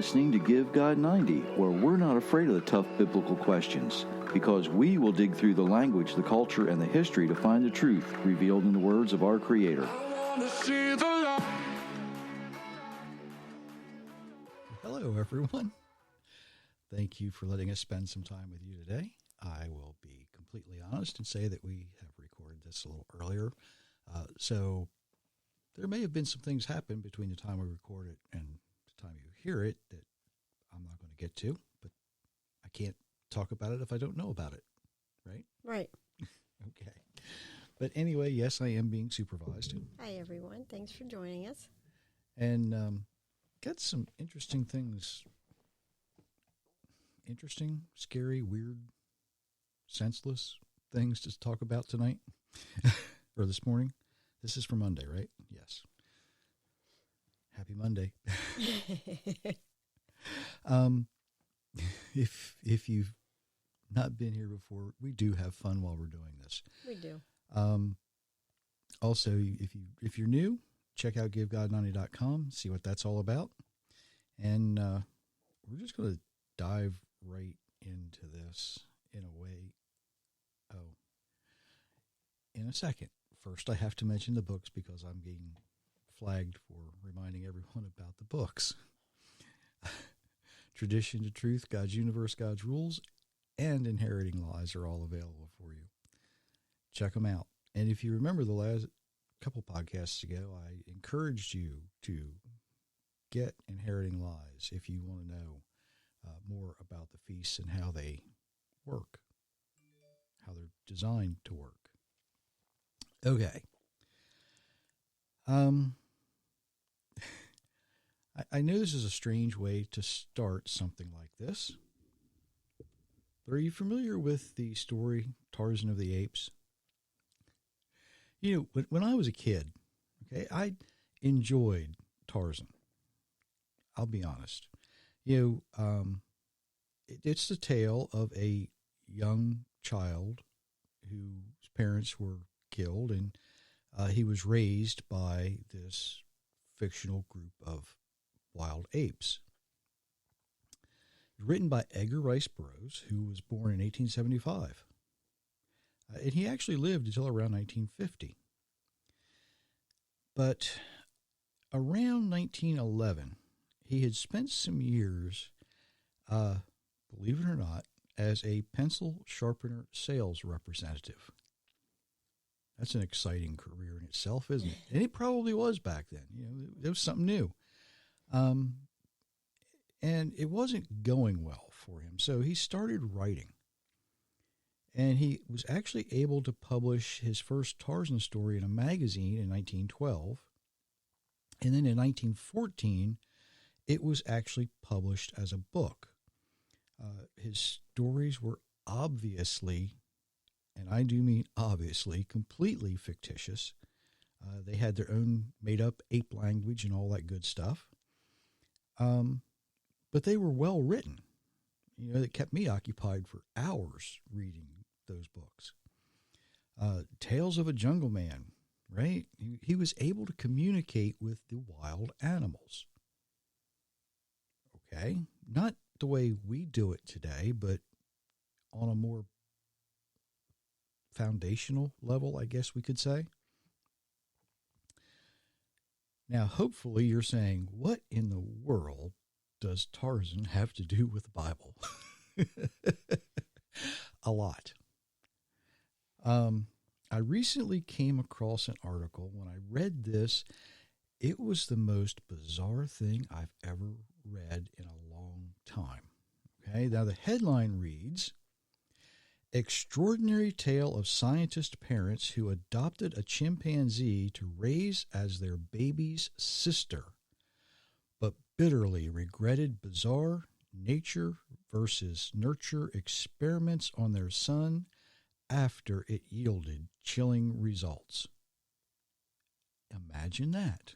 listening to Give God 90, where we're not afraid of the tough biblical questions, because we will dig through the language, the culture, and the history to find the truth revealed in the words of our Creator. Hello, everyone. Thank you for letting us spend some time with you today. I will be completely honest and say that we have recorded this a little earlier, so there may have been some things happen between the time we record it and the time you hear it that I'm not going to get to, but I can't talk about it if I don't know about it, right? Right. Okay. But anyway, yes, I am being supervised. Hi, everyone. Thanks for joining us. And got some interesting things. Interesting, scary, weird, senseless things to talk about tonight or this morning. This is for Monday, right? Yes. Happy Monday. If you've not been here before, we do have fun while we're doing this. We do. Also, if you're new, check out givegod90.com, see what that's all about. And we're just going to dive right into this in a way. Oh, in a second. First, I have to mention the books because I'm being flagged for reminding everyone about the books. Tradition to Truth, God's Universe, God's Rules, and Inheriting Lies are all available for you. Check them out. And if you remember the last couple podcasts ago, I encouraged you to get Inheriting Lies if you want to know more about the feasts and how they work, how they're designed to work. Okay. I know this is a strange way to start something like this, but are you familiar with the story Tarzan of the Apes? You know, when I was a kid, okay, I enjoyed Tarzan. I'll be honest. You know, it's the tale of a young child whose parents were killed, and he was raised by this fictional group of wild apes. Written by Edgar Rice Burroughs, who was born in 1875. And he actually lived until around 1950. But around 1911, he had spent some years, believe it or not, as a pencil sharpener sales representative. That's an exciting career in itself, isn't it? And it probably was back then. You know, it was something new. And it wasn't going well for him, so he started writing. And he was actually able to publish his first Tarzan story in a magazine in 1912. And then in 1914, it was actually published as a book. His stories were obviously, and I do mean obviously, completely fictitious. They had their own made-up ape language and all that good stuff. But they were well written. You know, it kept me occupied for hours reading those books. Tales of a Jungle Man, right? He was able to communicate with the wild animals. Okay? Not the way we do it today, but on a more foundational level, I guess we could say. Now, hopefully you're saying, what in the world does Tarzan have to do with the Bible? A lot. I recently came across an article. When I read this, it was the most bizarre thing I've ever read in a long time. Okay, now the headline reads, Extraordinary Tale of Scientist Parents Who Adopted a Chimpanzee to Raise as Their Baby's Sister, but bitterly regretted bizarre nature versus nurture experiments on their son after it yielded chilling results. Imagine that.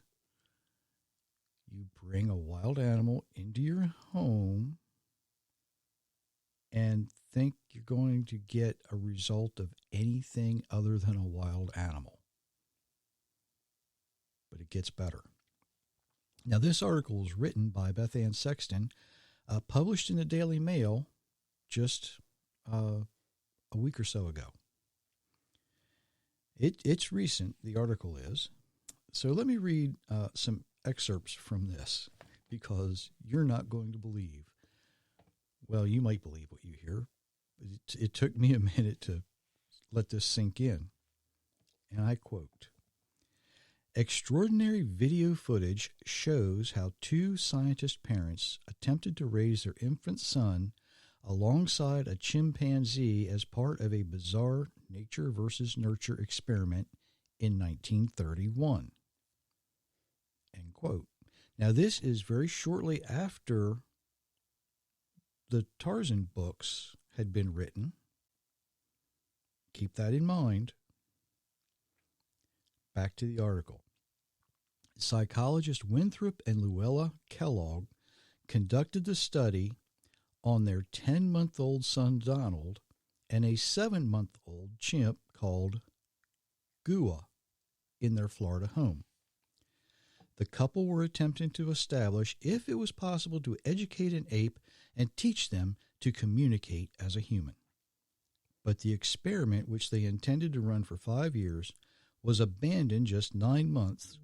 You bring a wild animal into your home and think you're going to get a result of anything other than a wild animal. But it gets better. Now, this article was written by Beth Ann Sexton, published in the Daily Mail just a week or so ago. It's recent, the article is. So let me read some excerpts from this, because you're not going to believe. Well, you might believe what you hear. It took me a minute to let this sink in. And I quote, "Extraordinary video footage shows how two scientist parents attempted to raise their infant son alongside a chimpanzee as part of a bizarre nature versus nurture experiment in 1931. End quote. Now, this is very shortly after the Tarzan books had been written. Keep that in mind. Back to the article. Psychologists Winthrop and Luella Kellogg conducted the study on their 10-month-old son Donald and a 7-month-old chimp called Gua in their Florida home. The couple were attempting to establish if it was possible to educate an ape and teach them to communicate as a human. But the experiment, which they intended to run for 5 years, was abandoned just 9 months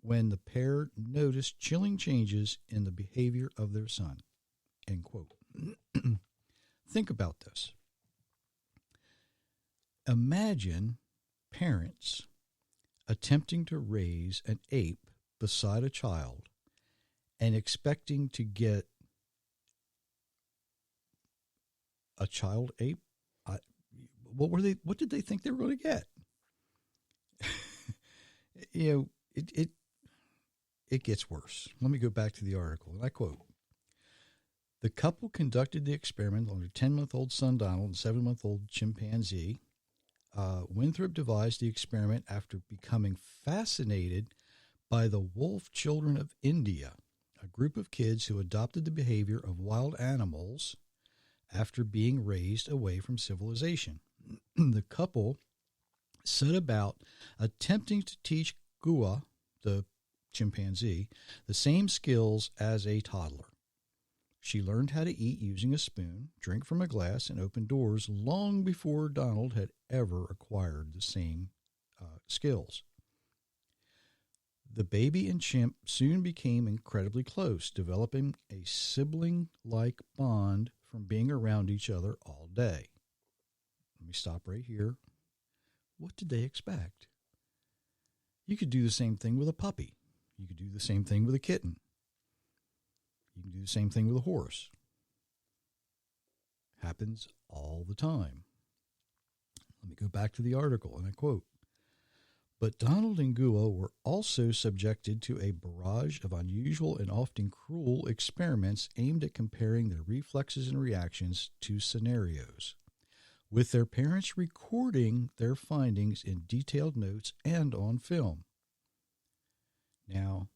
when the pair noticed chilling changes in the behavior of their son." End quote. Think about this. Imagine parents attempting to raise an ape beside a child and expecting to get a child ape. What did they think they were going to get? It gets worse. Let me go back to the article, and I quote, "The couple conducted the experiment on their 10-month-old son Donald and 7-month-old chimpanzee. Winthrop devised the experiment after becoming fascinated by the wolf children of India, a group of kids who adopted the behavior of wild animals after being raised away from civilization. The couple set about attempting to teach Gua, the chimpanzee, the same skills as a toddler. She learned how to eat using a spoon, drink from a glass, and open doors long before Donald had ever acquired the same skills. The baby and chimp soon became incredibly close, developing a sibling-like bond from being around each other all day." Let me stop right here. What did they expect? You could do the same thing with a puppy. You could do the same thing with a kitten. You can do the same thing with a horse. Happens all the time. Let me go back to the article, and I quote, "But Donald and Gua were also subjected to a barrage of unusual and often cruel experiments aimed at comparing their reflexes and reactions to scenarios, with their parents recording their findings in detailed notes and on film." Now,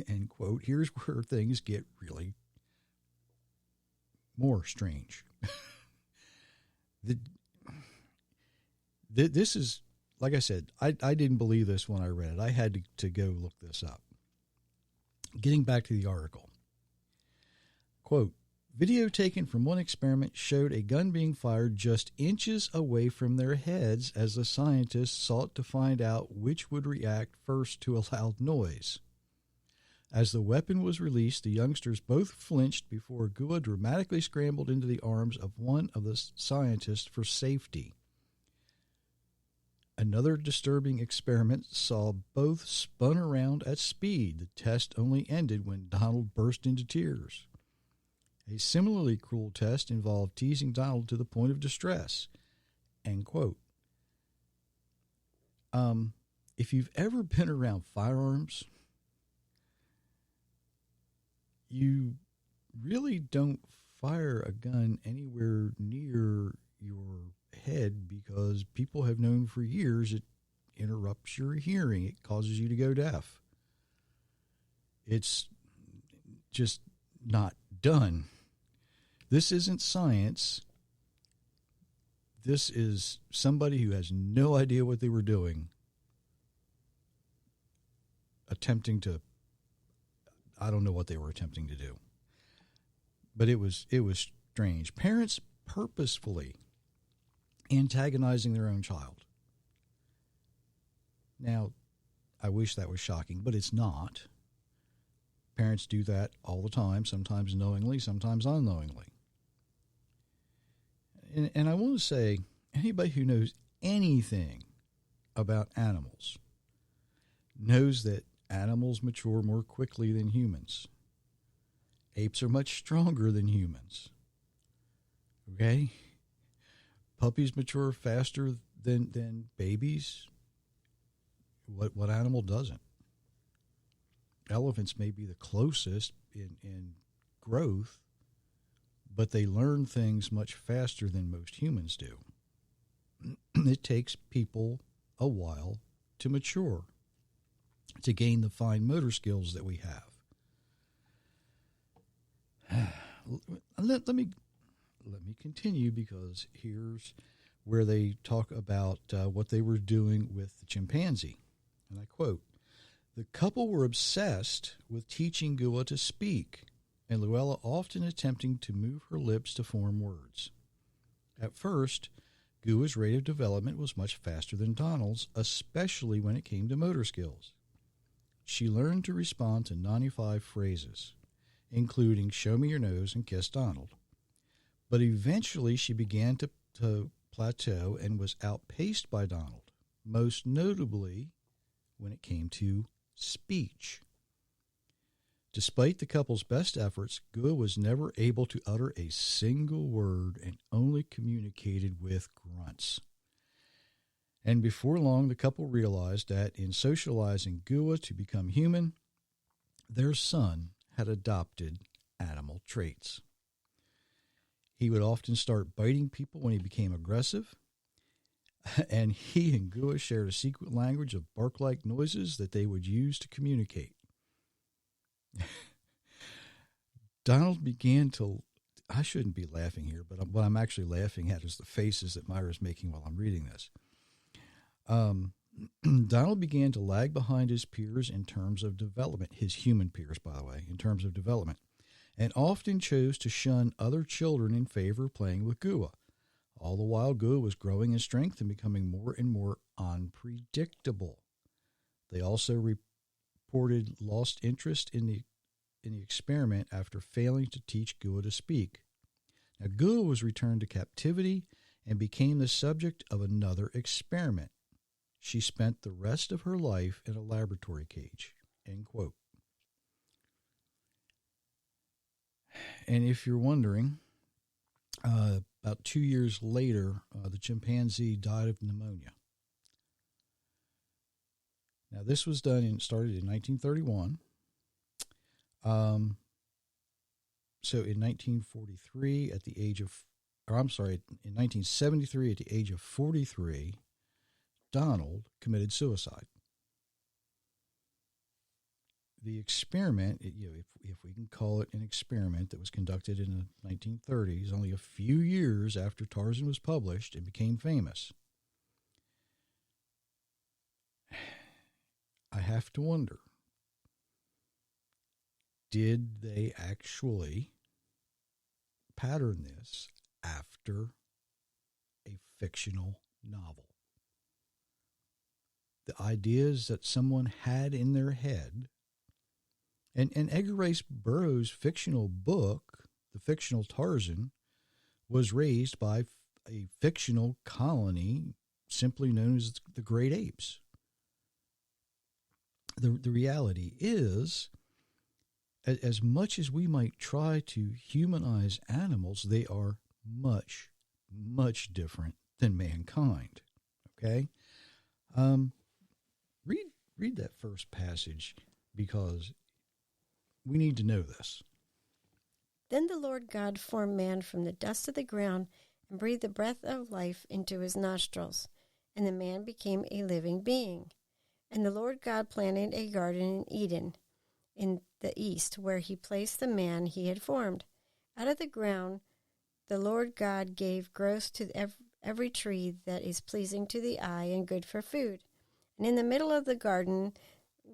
end quote, here's where things get really more strange. This is, like I said, I didn't believe this when I read it. I had to go look this up. Getting back to the article. Quote, "Video taken from one experiment showed a gun being fired just inches away from their heads as the scientists sought to find out which would react first to a loud noise. As the weapon was released, the youngsters both flinched before Gua dramatically scrambled into the arms of one of the scientists for safety. Another disturbing experiment saw both spun around at speed. The test only ended when Donald burst into tears. A similarly cruel test involved teasing Donald to the point of distress." End quote. If you've ever been around firearms, you really don't fire a gun anywhere near your head, because people have known for years it interrupts your hearing. It causes you to go deaf. It's just not done. This isn't science. This is somebody who has no idea what they were doing attempting to, I don't know what they were attempting to do, but it was strange. Parents purposefully antagonizing their own child. Now, I wish that was shocking, but it's not. Parents do that all the time, sometimes knowingly, sometimes unknowingly. And I want to say, anybody who knows anything about animals knows that animals mature more quickly than humans. Apes are much stronger than humans. Okay? Puppies mature faster than babies. What animal doesn't? Elephants may be the closest in growth, but they learn things much faster than most humans do. It takes people a while to mature, to gain the fine motor skills that we have. Let me continue, because here's where they talk about what they were doing with the chimpanzee. And I quote, "The couple were obsessed with teaching Gua to speak, and Luella often attempting to move her lips to form words. At first, Gua's rate of development was much faster than Donald's, especially when it came to motor skills. She learned to respond to 95 phrases, including 'show me your nose' and 'kiss Donald.' But eventually she began to plateau and was outpaced by Donald, most notably when it came to speech. Despite the couple's best efforts, Gua was never able to utter a single word and only communicated with grunts. And before long, the couple realized that in socializing Gua to become human, their son had adopted animal traits. He would often start biting people when he became aggressive, and he and Gua shared a secret language of bark-like noises that they would use to communicate. Donald began to, I shouldn't be laughing here, but what I'm actually laughing at is the faces that Myra's making while I'm reading this. Donald began to lag behind his peers in terms of development, his human peers, by the way, in terms of development, and often chose to shun other children in favor of playing with Gua. All the while, Gua was growing in strength and becoming more and more unpredictable. They also reported lost interest in the experiment after failing to teach Gua to speak. Now, Gua was returned to captivity and became the subject of another experiment. She spent the rest of her life in a laboratory cage." End quote. And if you're wondering, about 2 years later, the chimpanzee died of pneumonia. Now, this was started in 1931. So in 1943, in 1973, at the age of 43, Donald committed suicide. The experiment, if we can call it an experiment, that was conducted in the 1930s, only a few years after Tarzan was published and became famous. I have to wonder, did they actually pattern this after a fictional novel? The ideas that someone had in their head, and Edgar Rice Burroughs' fictional book, The Fictional Tarzan, was raised by a fictional colony simply known as the Great Apes. The reality is, as much as we might try to humanize animals, they are much, much different than mankind. Okay? Read that first passage, because we need to know this. "Then the Lord God formed man from the dust of the ground and breathed the breath of life into his nostrils, and the man became a living being. And the Lord God planted a garden in Eden in the east, where he placed the man he had formed. Out of the ground the Lord God gave growth to every tree that is pleasing to the eye and good for food. And in the middle of the garden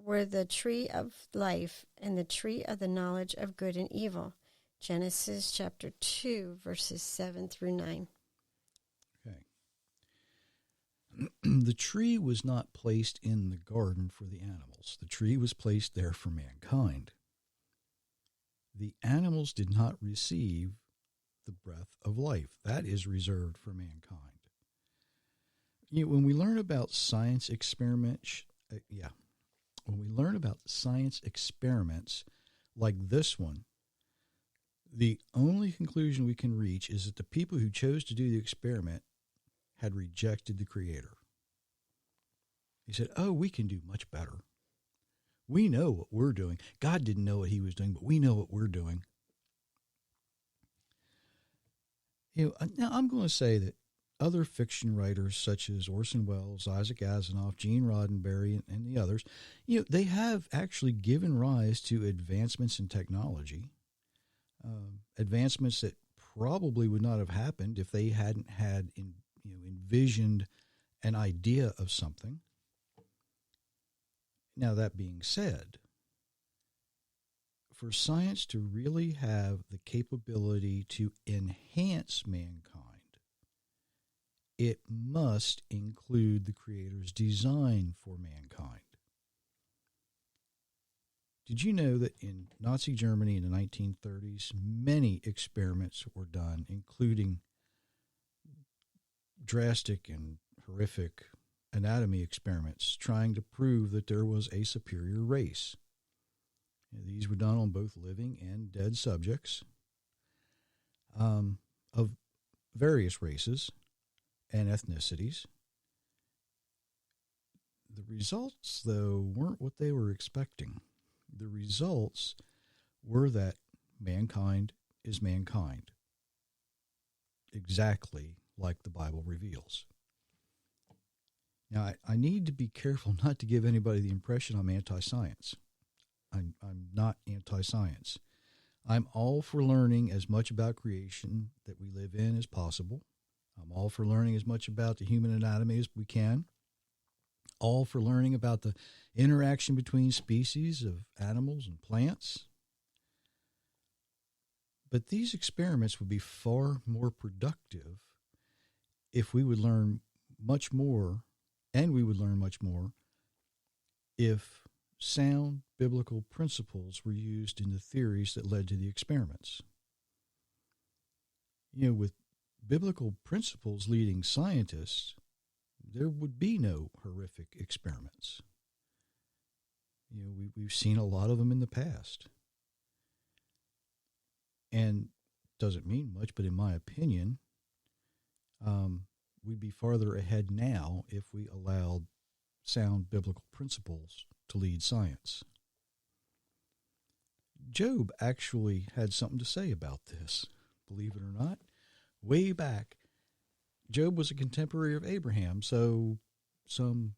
were the tree of life and the tree of the knowledge of good and evil. Genesis chapter 2, verses 7 through 9. Okay. The tree was not placed in the garden for the animals. The tree was placed there for mankind. The animals did not receive the breath of life. That is reserved for mankind. When we learn about science experiments, when we learn about science experiments like this one, the only conclusion we can reach is that the people who chose to do the experiment had rejected the Creator. He said, oh, we can do much better. We know what we're doing. God didn't know what he was doing, but we know what we're doing. Now I'm going to say that other fiction writers such as Orson Welles, Isaac Asimov, Gene Roddenberry, and the others, they have actually given rise to advancements in technology, advancements that probably would not have happened if they hadn't had envisioned an idea of something. Now, that being said, for science to really have the capability to enhance mankind, it must include the Creator's design for mankind. Did you know that in Nazi Germany in the 1930s, many experiments were done, including drastic and horrific anatomy experiments trying to prove that there was a superior race? These were done on both living and dead subjects of various races and ethnicities. The results, though, weren't what they were expecting. The results were that mankind is mankind, exactly like the Bible reveals. Now, I need to be careful not to give anybody the impression I'm anti-science. I'm not anti-science. I'm all for learning as much about creation that we live in as possible. I'm all for learning as much about the human anatomy as we can. All for learning about the interaction between species of animals and plants. But these experiments would be far more productive if we would learn much more, and we would learn much more if sound biblical principles were used in the theories that led to the experiments. With biblical principles leading scientists, there would be no horrific experiments. We've seen a lot of them in the past. And doesn't mean much, but in my opinion, we'd be farther ahead now if we allowed sound biblical principles to lead science. Job actually had something to say about this, believe it or not. Way back, Job was a contemporary of Abraham, so some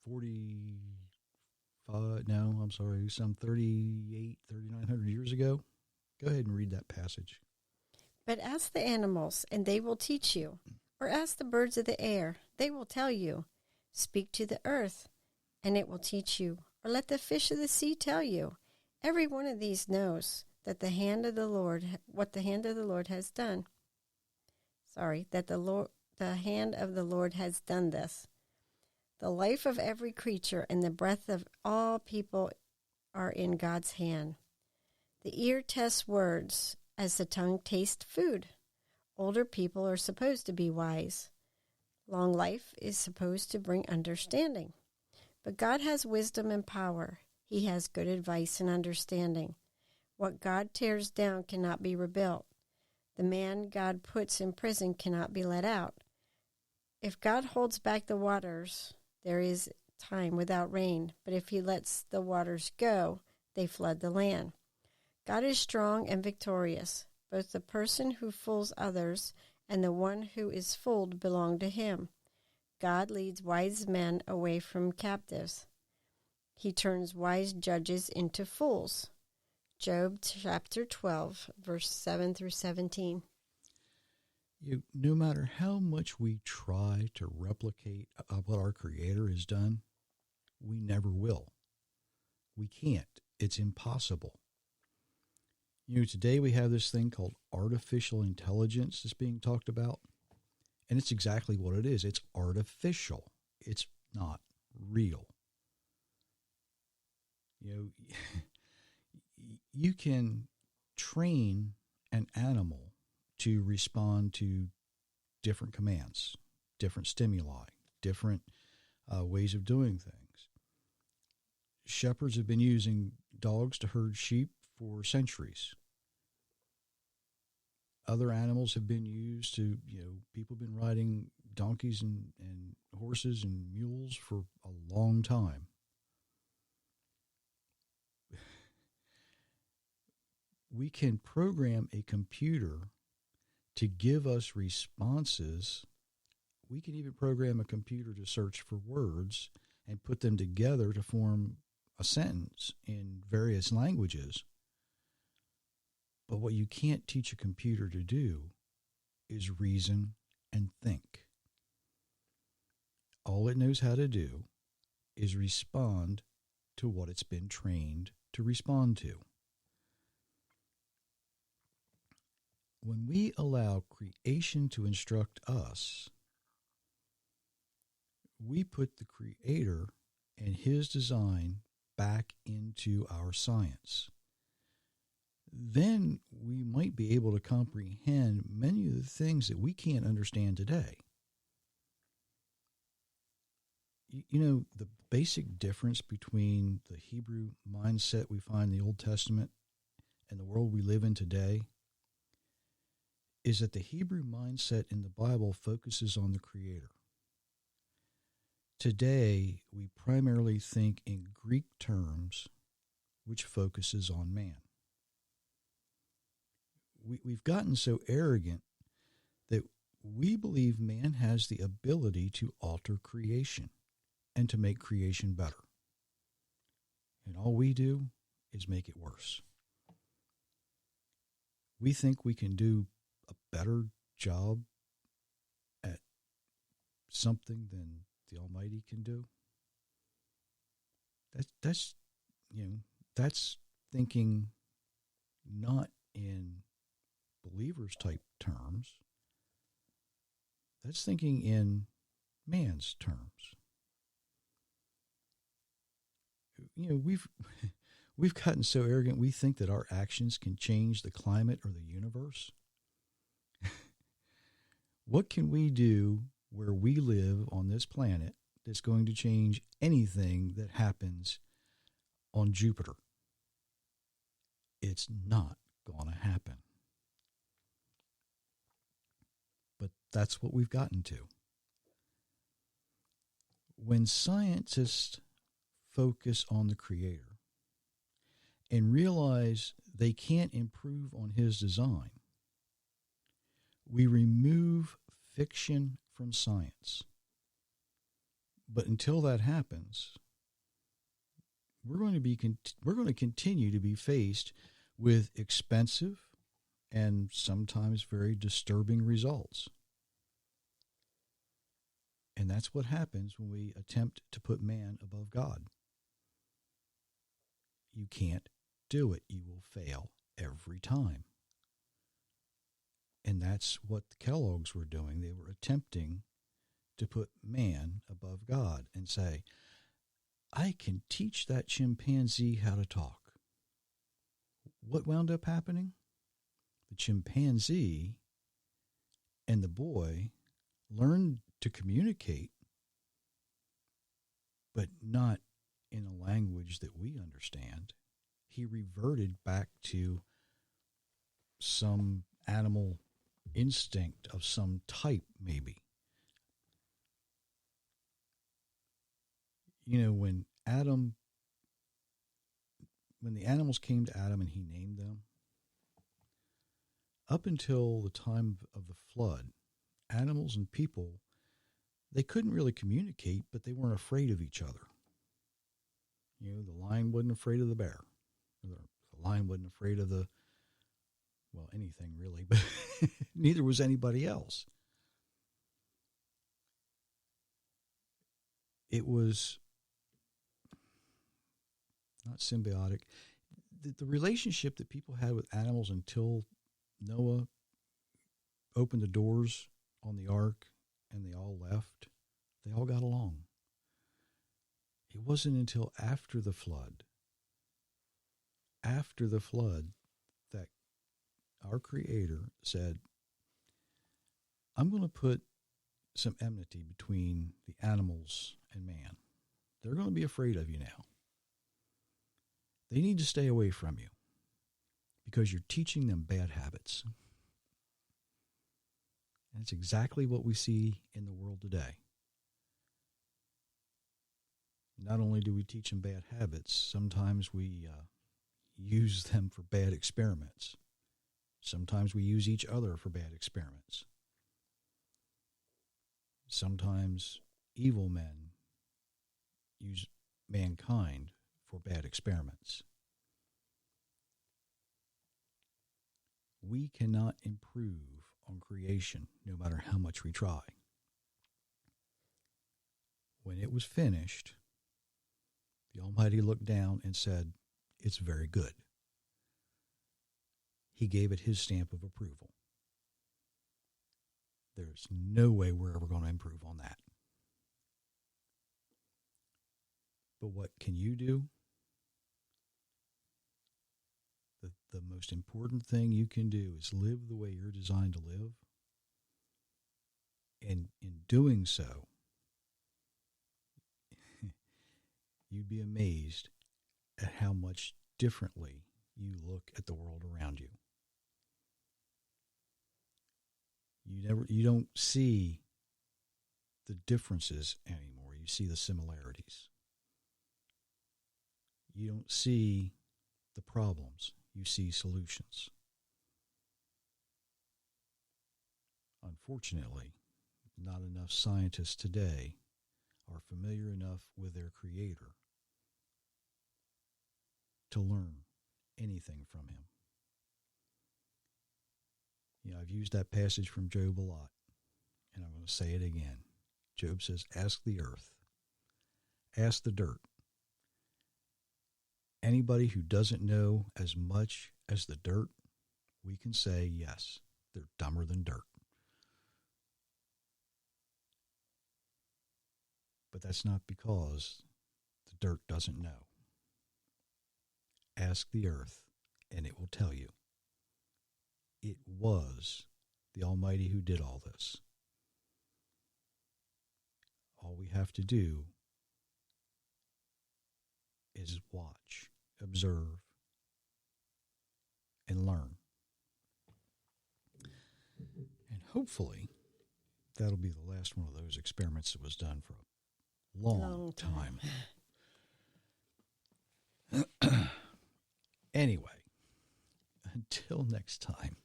3,900 years ago. Go ahead and read that passage. But ask the animals, and they will teach you. Or ask the birds of the air, they will tell you. Speak to the earth, and it will teach you. Or let the fish of the sea tell you. Every one of these knows that the hand of the Lord, what the hand of the Lord has done. That the hand of the Lord has done this. The life of every creature and the breath of all people are in God's hand. The ear tests words as the tongue tastes food. Older people are supposed to be wise. Long life is supposed to bring understanding. But God has wisdom and power. He has good advice and understanding. What God tears down cannot be rebuilt. The man God puts in prison cannot be let out. If God holds back the waters, there is time without rain. But if he lets the waters go, they flood the land. God is strong and victorious. Both the person who fools others and the one who is fooled belong to him. God leads wise men away from captives. He turns wise judges into fools. Job chapter 12, verse 7 through 17. No matter how much we try to replicate what our Creator has done, We never will. We can't. It's impossible. Today we have this thing called artificial intelligence that's being talked about, and it's exactly what it is. It's artificial. It's not real. You can train an animal to respond to different commands, different stimuli, different ways of doing things. Shepherds have been using dogs to herd sheep for centuries. Other animals have been used to, people have been riding donkeys and horses and mules for a long time. We can program a computer to give us responses. We can even program a computer to search for words and put them together to form a sentence in various languages. But what you can't teach a computer to do is reason and think. All it knows how to do is respond to what it's been trained to respond to. When we allow creation to instruct us, we put the Creator and His design back into our science. Then we might be able to comprehend many of the things that we can't understand today. The basic difference between the Hebrew mindset we find in the Old Testament and the world we live in today is that the Hebrew mindset in the Bible focuses on the Creator. Today, we primarily think in Greek terms, which focuses on man. We've gotten so arrogant that we believe man has the ability to alter creation and to make creation better. And all we do is make it worse. We think we can do a better job at something than the Almighty can do. That's thinking not in believers type terms. That's thinking in man's terms. We've gotten so arrogant we think that our actions can change the climate or the universe. What can we do where we live on this planet that's going to change anything that happens on Jupiter? It's not going to happen. But that's what we've gotten to. When scientists focus on the Creator and realize they can't improve on His design, we remove fiction from science. But until that happens, we're going to continue to be faced with expensive and sometimes very disturbing results. And that's what happens when we attempt to put man above God. You can't do it. You will fail every time. And that's what the Kellogg's were doing. They were attempting to put man above God and say, I can teach that chimpanzee how to talk. What wound up happening? The chimpanzee and the boy learned to communicate, but not in a language that we understand. He reverted back to some animal instinct of some type, maybe. When the animals came to Adam and he named them, up until the time of the flood, animals and people, they couldn't really communicate, but they weren't afraid of each other. The lion wasn't afraid of the bear. The lion wasn't afraid of anything really, but neither was anybody else. It was not symbiotic. The relationship that people had with animals until Noah opened the doors on the ark and they all left, they all got along. It wasn't until after the flood, that our Creator said, I'm going to put some enmity between the animals and man. They're going to be afraid of you now. They need to stay away from you because you're teaching them bad habits. And it's exactly what we see in the world today. Not only do we teach them bad habits, sometimes we use them for bad experiments. Sometimes we use each other for bad experiments. Sometimes evil men use mankind for bad experiments. We cannot improve on creation no matter how much we try. When it was finished, the Almighty looked down and said, it's very good. He gave it his stamp of approval. There's no way we're ever going to improve on that. But what can you do? The most important thing you can do is live the way you're designed to live. And in doing so, you'd be amazed at how much differently you look at the world around you. You don't see the differences anymore. You see the similarities. You don't see the problems. You see solutions. Unfortunately, not enough scientists today are familiar enough with their Creator to learn anything from him. I've used that passage from Job a lot, and I'm going to say it again. Job says, ask the earth, ask the dirt. Anybody who doesn't know as much as the dirt, we can say, yes, they're dumber than dirt. But that's not because the dirt doesn't know. Ask the earth, and it will tell you. It was the Almighty who did all this. All we have to do is watch, observe, and learn. And hopefully, that'll be the last one of those experiments that was done for a long time. Anyway, until next time,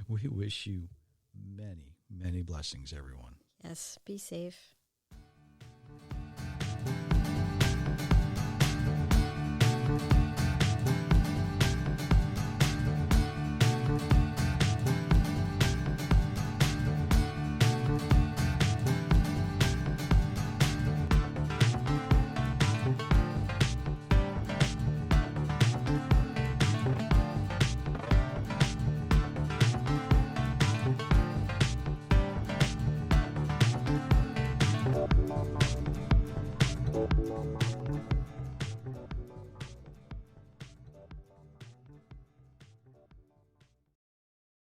we wish you many, many blessings, everyone. Yes, be safe.